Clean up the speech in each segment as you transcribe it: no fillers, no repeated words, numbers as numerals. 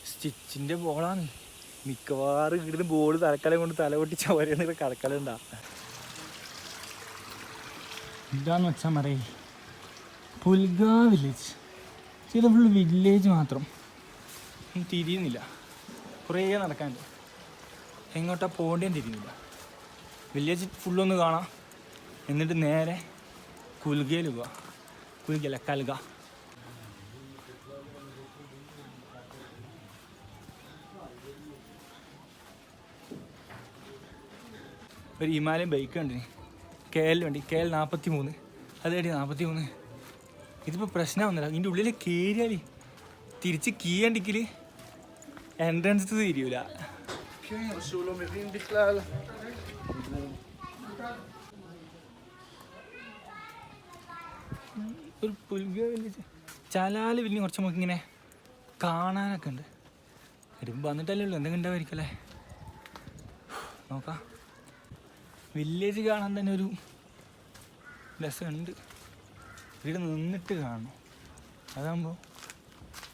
സ്റ്റിച്ചിൻ്റെ ബോളാണ്. മിക്കവാറും ഇവിടുന്ന് ബോൾ തലക്കലം കൊണ്ട് തല പൊട്ടി ചവരെന്നൊക്കെ കടക്കലുണ്ടാ. ഇതാന്ന് വെച്ചാൽ മറേ പുൽഗാ വില്ലേജ്. ഇത് ഫുള്ള് വില്ലേജ് മാത്രം, തിരിയുന്നില്ല. കുറേ നടക്കാനുണ്ട്, എങ്ങോട്ടാ പോകേണ്ടതെന്ന് തിരിയുന്നില്ല. വില്ലേജ് ഫുള്ളൊന്ന് കാണാം, എന്നിട്ട് നേരെ കുൽഗയിൽ പോവാ. കുൽഗല്ല, കൽഗ. ഒരു ഹിമാലയൻ ബൈക്ക് കണ്ടിന്, KL വണ്ടി, KL 43. അതേടി 43. ഇതിപ്പോൾ പ്രശ്നമൊന്നുമില്ല, ഇതിൻ്റെ ഉള്ളിൽ കയറിയാൽ തിരിച്ച് കീ അണ്ടിക്കൽ എൻട്രൻസ് തിരിയൂല. ഒരു പുൽഗ വില്ലേജ് ചലാല് പിന്നെ കുറച്ച് നമുക്ക് ഇങ്ങനെ കാണാനൊക്കെ ഉണ്ട്. വരുമ്പോൾ വന്നിട്ടല്ലേ ഉള്ളൂ, എന്തെങ്കിലും ഉണ്ടാവായിരിക്കല്ലേ. നോക്കാം, വില്ലേജ് കാണാൻ തന്നെ ഒരു രസമുണ്ട്. ഇവിടെ നിന്നിട്ട് കാണണം, അതാകുമ്പോൾ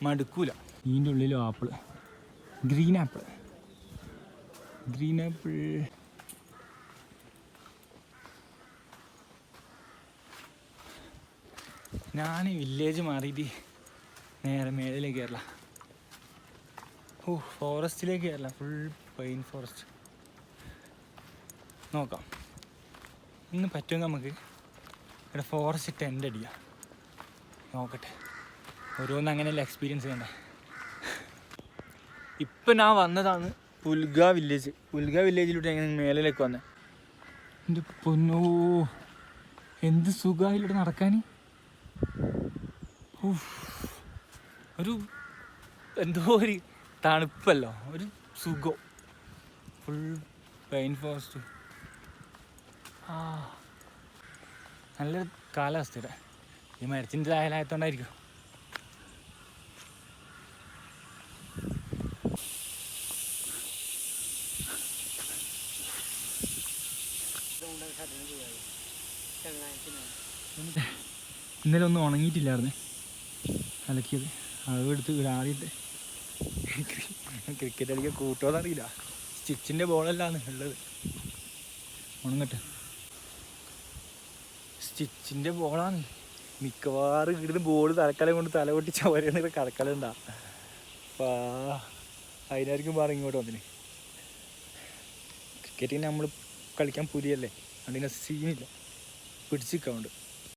മടുക്കൂല. ഇതിൻ്റെ ഉള്ളിലും ആപ്പിൾ, ഗ്രീൻ ആപ്പിൾ. ഞാൻ വില്ലേജ് മാറിയിട്ട് നേരെ മേളിലേക്ക് കയറല. ഫോറസ്റ്റിലേക്ക് കയറല, ഫുൾ പൈൻ ഫോറസ്റ്റ്. നോക്കാം, ഇന്ന് പറ്റുമെങ്കിൽ നമുക്ക് ഇവിടെ ഫോറസ്റ്റ് ടെൻ്റ് അടിക്കാം. നോക്കട്ടെ, ഓരോന്നും അങ്ങനെയല്ല എക്സ്പീരിയൻസ് ചെയ്യണ്ടേ. ഇപ്പം ഞാൻ വന്നതാണ് പുൽഗ വില്ലേജ്. പുൽഗ വില്ലേജിലൂടെ ഞാൻ മേളിലേക്ക് വന്നത്. എൻ്റെ പൊന്നോ, എന്ത് സുഖമായിലൂടെ നടക്കാൻ. ഒരു എന്തോ ഒരു തണുപ്പല്ലോ, ഒരു സുഖം. Full pine forest. നല്ലൊരു കാലാവസ്ഥയുടെ. ഈ മരത്തിൻ്റെ അയലായത്തോണ്ടായിരിക്കും. ഇന്നലെ ഒന്നും ഉണങ്ങിയിട്ടില്ലായിരുന്നു, അലക്കിയത്. അതെടുത്ത് ആദ്യത്തെ ക്രിക്കറ്റ് കളിക്കാൻ കൂട്ടുമെന്നറിയില്ല. സ്റ്റിച്ചിൻ്റെ ബോളല്ലാണ് ഉള്ളത്. ഉണങ്ങട്ടെ. സ്റ്റിച്ചിൻ്റെ ബോളാണ്. മിക്കവാറും ഇവിടുന്ന് ബോൾ തലക്കലം കൊണ്ട് തല പൊട്ടി ചവരെന്നൊക്കെ കടക്കലുണ്ടാ. അതിനായിരിക്കും പറ ഇങ്ങോട്ട് വന്നിന്. ക്രിക്കറ്റിന് നമ്മൾ കളിക്കാൻ പുലിയല്ലേ, അതിന് സീനില്ല, പിടിച്ചിട്ടുണ്ട്.